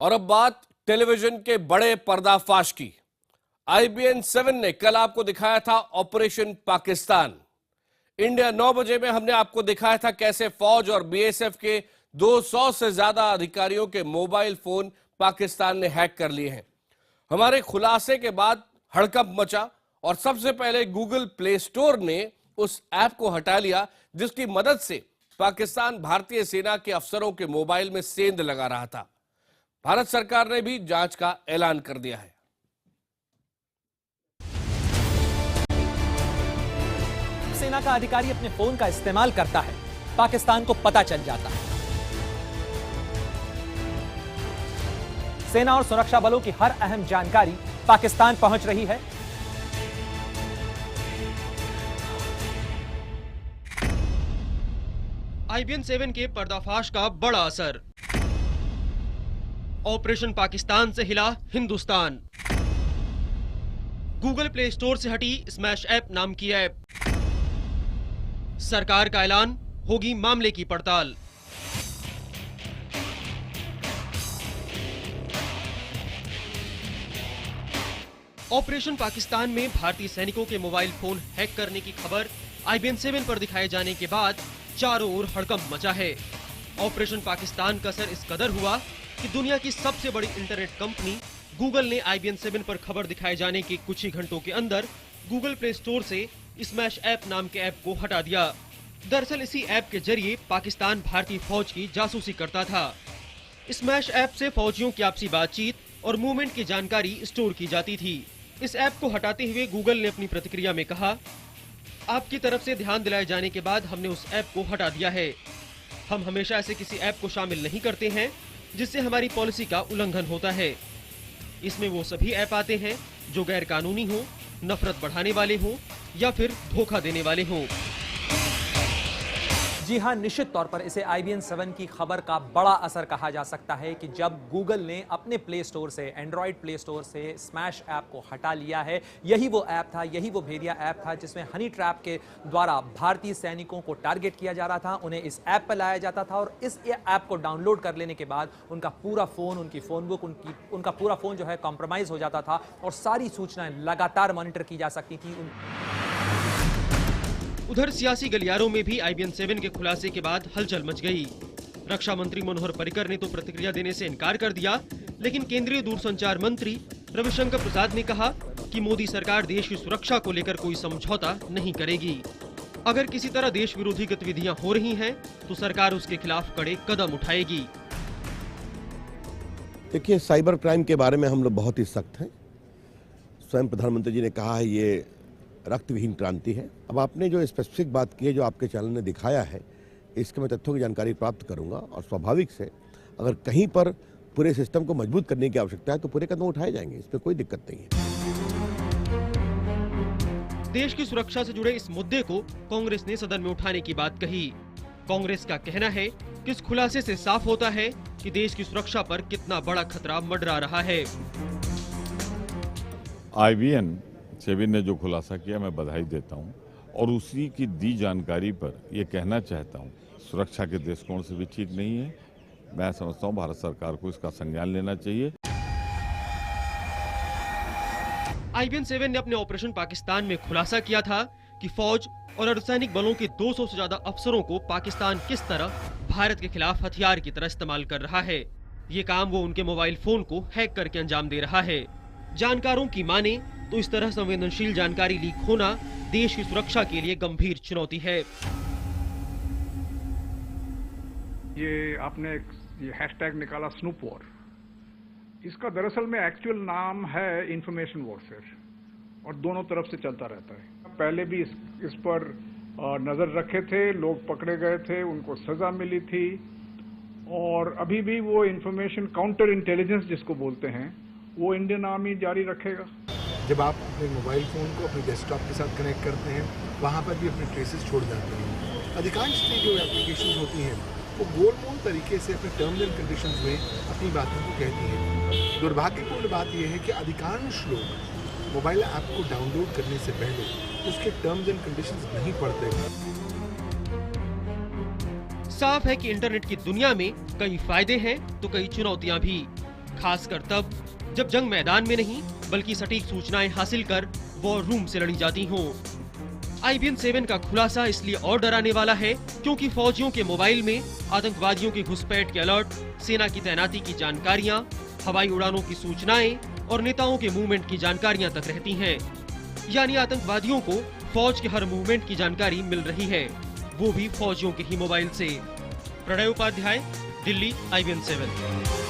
और अब बात टेलीविजन के बड़े पर्दाफाश की। IBN 7 ने कल आपको दिखाया था ऑपरेशन पाकिस्तान। इंडिया 9 बजे में हमने आपको दिखाया था कैसे फौज और BSF के 200 से ज्यादा अधिकारियों के मोबाइल फोन पाकिस्तान ने हैक कर लिए हैं। हमारे खुलासे के बाद हड़कंप मचा और सबसे पहले गूगल प्ले स्टोर ने उस ऐप को हटा लिया जिसकी मदद से पाकिस्तान भारतीय सेना के अफसरों के मोबाइल में सेंध लगा रहा था। भारत सरकार ने भी जांच का ऐलान कर दिया है। सेना का अधिकारी अपने फोन का इस्तेमाल करता है, पाकिस्तान को पता चल जाता है। सेना और सुरक्षा बलों की हर अहम जानकारी पाकिस्तान पहुंच रही है। IBN 7 के पर्दाफाश का बड़ा असर। ऑपरेशन पाकिस्तान से हिला हिंदुस्तान। गूगल प्ले स्टोर से हटी स्मैश ऐप नाम की ऐप। सरकार का ऐलान, होगी मामले की पड़ताल। ऑपरेशन पाकिस्तान में भारतीय सैनिकों के मोबाइल फोन हैक करने की खबर IBN 7 पर दिखाए जाने के बाद चारों ओर हड़कंप मचा है। ऑपरेशन पाकिस्तान का असर इस कदर हुआ कि दुनिया की सबसे बड़ी इंटरनेट कंपनी गूगल ने IBN 7 पर खबर दिखाए जाने के कुछ ही घंटों के अंदर गूगल प्ले स्टोर से स्मैश ऐप नाम के ऐप को हटा दिया। दरअसल इसी ऐप के जरिए पाकिस्तान भारतीय फौज की जासूसी करता था। स्मैश ऐप से फौजियों की आपसी बातचीत और मूवमेंट की जानकारी स्टोर की जाती थी। इस ऐप को हटाते हुए गूगल ने अपनी प्रतिक्रिया में कहा, आपकी तरफ से ध्यान दिलाए जाने के बाद हमने उस ऐप को हटा दिया है। हम हमेशा ऐसे किसी ऐप को शामिल नहीं करते हैं जिससे हमारी पॉलिसी का उल्लंघन होता है। इसमें वो सभी ऐप आते हैं जो गैर कानूनी हो, नफरत बढ़ाने वाले हो या फिर धोखा देने वाले हो। जी हां, निश्चित तौर पर इसे IBN 7 की खबर का बड़ा असर कहा जा सकता है कि जब गूगल ने अपने प्ले स्टोर से, एंड्रॉयड प्ले स्टोर से स्मैश ऐप को हटा लिया है। यही वो ऐप था, यही वो भेदिया ऐप था जिसमें हनी ट्रैप के द्वारा भारतीय सैनिकों को टारगेट किया जा रहा था, उन्हें इस ऐप पर लाया जाता था और इस ऐप को डाउनलोड कर लेने के बाद उनका पूरा फोन, उनकी फोन बुक, उनका पूरा फोन जो है कॉम्प्रोमाइज हो जाता था और सारी सूचनाएं लगातार मॉनिटर की जा सकती थी। उधर सियासी गलियारों में भी IBN 7 के खुलासे के बाद हलचल मच गई। रक्षा मंत्री मनोहर पर्रिकर ने तो प्रतिक्रिया देने से इनकार कर दिया, लेकिन केंद्रीय दूरसंचार मंत्री रविशंकर प्रसाद ने कहा कि मोदी सरकार देश की सुरक्षा को लेकर कोई समझौता नहीं करेगी। अगर किसी तरह देश विरोधी गतिविधियां हो रही हैं, तो सरकार उसके खिलाफ कड़े कदम उठाएगी। देखिए, साइबर क्राइम के बारे में हम लोग बहुत ही सख्त हैं। स्वयं प्रधानमंत्री जी ने कहा है ये रक्त विहीन क्रांति है। अब आपने जो स्पेसिफिक बात की है, जो आपके चैनल ने दिखाया है, इसके मैं तथ्यों की जानकारी प्राप्त करूंगा और स्वाभाविक से अगर कहीं पर पूरे सिस्टम को मजबूत करने की आवश्यकता है तो पूरे कदम उठाए जाएंगे, इस पर कोई दिक्कत नहीं है। देश की सुरक्षा से जुड़े इस मुद्दे को कांग्रेस ने सदन में उठाने की बात कही। कांग्रेस का कहना है कि इस खुलासे से साफ होता है कि देश की सुरक्षा पर कितना बड़ा खतरा मंडरा रहा है। IBN 7 ने जो खुलासा किया, मैं बधाई देता हूं और उसी की दी जानकारी पर यह कहना चाहता हूं, सुरक्षा के दृष्टिकोण से भी ठीक नहीं है। मैं समझता हूं भारत सरकार को इसका संज्ञान लेना चाहिए। IBN 7 ने अपने ऑपरेशन पाकिस्तान में खुलासा किया था कि फौज और अर्धसैनिक बलों के 200 से ज्यादा अफसरों को पाकिस्तान किस तरह भारत के खिलाफ हथियार की तरह इस्तेमाल कर रहा है। ये काम वो उनके मोबाइल फोन को हैक करके अंजाम दे रहा है। जानकारों की माने तो इस तरह संवेदनशील जानकारी लीक होना देश की सुरक्षा के लिए गंभीर चुनौती है। ये आपने ये हैशटैग निकाला स्नूप वॉर, इसका दरअसल में एक्चुअल नाम है इंफॉर्मेशन वॉरफेयर और दोनों तरफ से चलता रहता है। पहले भी इस पर नजर रखे थे, लोग पकड़े गए थे, उनको सजा मिली थी और अभी भी वो इंफॉर्मेशन काउंटर इंटेलिजेंस जिसको बोलते हैं वो इंडियन आर्मी जारी रखेगा। जब आप अपने मोबाइल फ़ोन को अपने डेस्कटॉप के साथ कनेक्ट करते हैं, वहाँ पर भी अपने ट्रेसेस छोड़ जाते हैं। अधिकांश जो एप्लीकेशन होती हैं वो गोलमोल तरीके से अपने टर्म्स एंड कंडीशंस में अपनी बातों को कहती हैं। दुर्भाग्यपूर्ण बात यह है कि अधिकांश लोग मोबाइल ऐप को डाउनलोड करने से पहले उसके टर्म्स एंड कंडीशंस नहीं पढ़ते। साफ है कि इंटरनेट की दुनिया में कई फायदे हैं तो कई चुनौतियां भी। खासकर तब जब जंग मैदान में नहीं बल्कि सटीक सूचनाएं हासिल कर वॉर रूम से लड़ी जाती हों। IBN 7 का खुलासा इसलिए और डराने वाला है क्योंकि फौजियों के मोबाइल में आतंकवादियों की घुसपैठ के अलर्ट, सेना की तैनाती की जानकारियां, हवाई उड़ानों की सूचनाएं और नेताओं के मूवमेंट की जानकारियां तक रहती हैं। यानी आतंकवादियों को फौज के हर मूवमेंट की जानकारी मिल रही है, वो भी फौजियों के ही मोबाइल से। प्रणय उपाध्याय, दिल्ली, IBN 7।